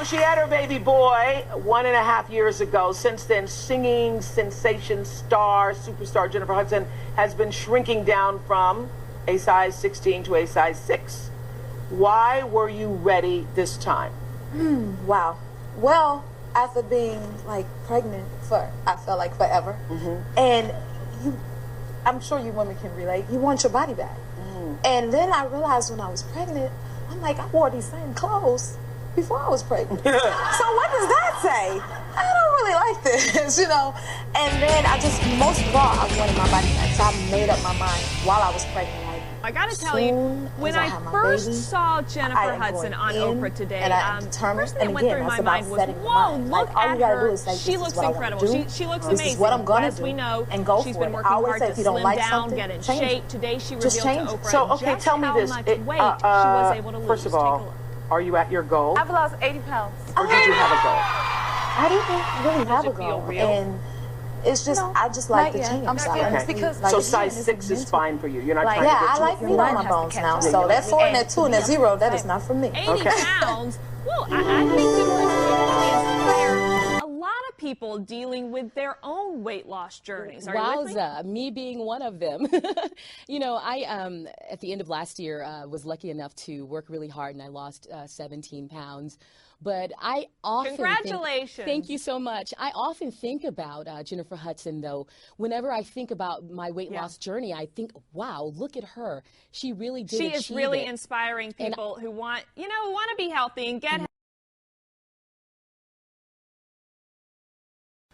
she had her baby boy 1.5 years ago. Since then, singing sensation star, superstar Jennifer Hudson has been shrinking down from a size 16 to a size 6. Why were you ready this time? Wow. Well, after being like pregnant for, I felt like forever, and I'm sure you women can relate, you want your body back. And then I realized when I was pregnant, I'm like, I wore these same clothes before I was pregnant. So what does that say? I don't really like this, you know. And then most of all, I wanted my body back. So I made up my mind while I was pregnant. I gotta tell you, when I first saw Jennifer Hudson on Oprah today, the first thing that went through my mind was, whoa, look at her. She looks incredible. She looks amazing. As we know, she's been working hard to slim down, get in shape. Today she revealed to Oprah so, okay, tell me this. How much weight she was able to lose. First of all, are you at your goal? I've lost 80 pounds. Or did you have a goal? I didn't really have a goal. And it's just, I just like the change. Okay. Because so size 6 is fine for you. You're not trying to get too I like meat on my bones now. So that 4 and that 2 and that 0, that is not for me. 80 pounds? Well, I think Jennifer's inspired a lot of people dealing with their own weight loss journeys. Are you with me? Me being one of them. You know, I, at the end of last year, was lucky enough to work really hard, and I lost 17 pounds. But I often Congratulations. Thank you so much. I often think about Jennifer Hudson, though. Whenever I think about my weight loss journey, I think, wow, look at her. She really did achieve it. She is really inspiring people who want, who want to be healthy and get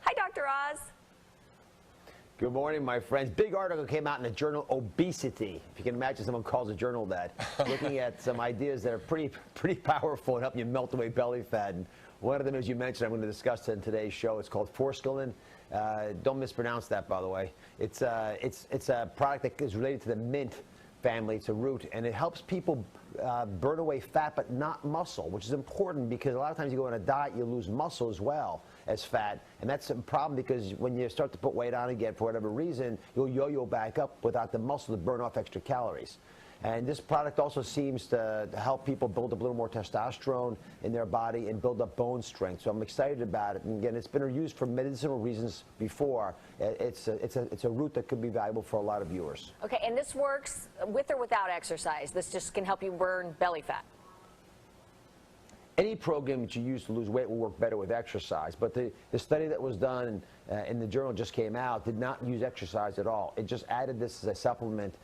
Hi, Dr. Oz. Good morning, my friends. Big article came out in the journal Obesity. If you can imagine someone calls a journal that, looking at some ideas that are pretty powerful and helping you melt away belly fat. And one of them, as you mentioned, I'm going to discuss in today's show. It's called Forskolin. Don't mispronounce that, by the way. It's a product that is related to the mint family. It's a root, and it helps people burn away fat but not muscle, which is important because a lot of times you go on a diet, you lose muscle as well as fat, and that's a problem because when you start to put weight on again for whatever reason, you'll yo-yo back up without the muscle to burn off extra calories. And this product also seems to help people build up a little more testosterone in their body and build up bone strength. So I'm excited about it. And again, it's been used for medicinal reasons before. It's a root that could be valuable for a lot of viewers. Okay, and this works with or without exercise? This just can help you burn belly fat? Any program that you use to lose weight will work better with exercise, but the study that was done in the journal just came out did not use exercise at all. It just added this as a supplement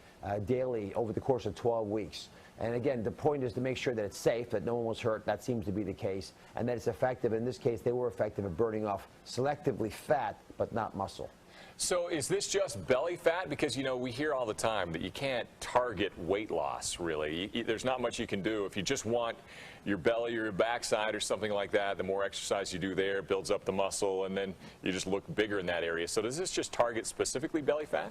daily over the course of 12 weeks. And again, the point is to make sure that it's safe, that no one was hurt. That seems to be the case, and that it's effective. In this case, they were effective at burning off selectively fat, but not muscle. So is this just belly fat? Because, we hear all the time that you can't target weight loss, really. There's not much you can do. If you just want your belly or your backside or something like that, the more exercise you do there builds up the muscle, and then you just look bigger in that area. So does this just target specifically belly fat?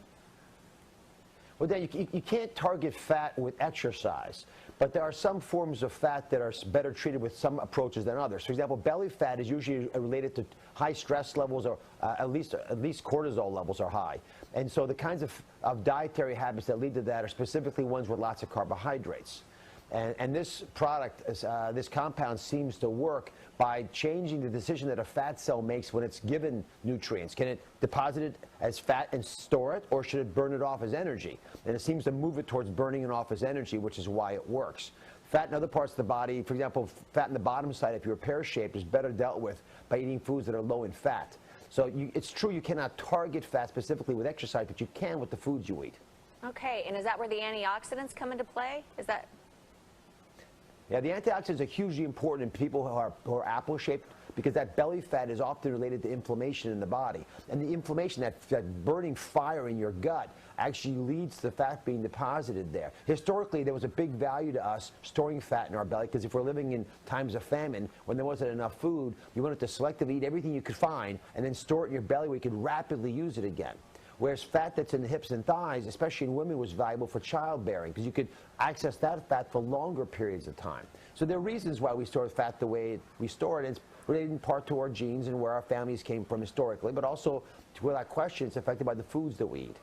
Well, Dan, you can't target fat with exercise, but there are some forms of fat that are better treated with some approaches than others. For example, belly fat is usually related to high stress levels, or at least cortisol levels are high. And so the kinds of dietary habits that lead to that are specifically ones with lots of carbohydrates. And this product, this compound seems to work by changing the decision that a fat cell makes when it's given nutrients. Can it deposit it as fat and store it, or should it burn it off as energy? And it seems to move it towards burning it off as energy, which is why it works. Fat in other parts of the body, for example, fat in the bottom side, if you're pear-shaped, is better dealt with by eating foods that are low in fat. So it's true you cannot target fat specifically with exercise, but you can with the foods you eat. Okay, and is that where the antioxidants come into play? Is that... Yeah, the antioxidants are hugely important in people who are apple-shaped, because that belly fat is often related to inflammation in the body. And the inflammation, that burning fire in your gut, actually leads to fat being deposited there. Historically, there was a big value to us storing fat in our belly, because if we're living in times of famine, when there wasn't enough food, you wanted to selectively eat everything you could find and then store it in your belly where you could rapidly use it again. Whereas fat that's in the hips and thighs, especially in women, was valuable for childbearing, because you could access that fat for longer periods of time. So there are reasons why we store fat the way we store it. It's related in part to our genes and where our families came from historically, but also, to without question, it's affected by the foods that we eat.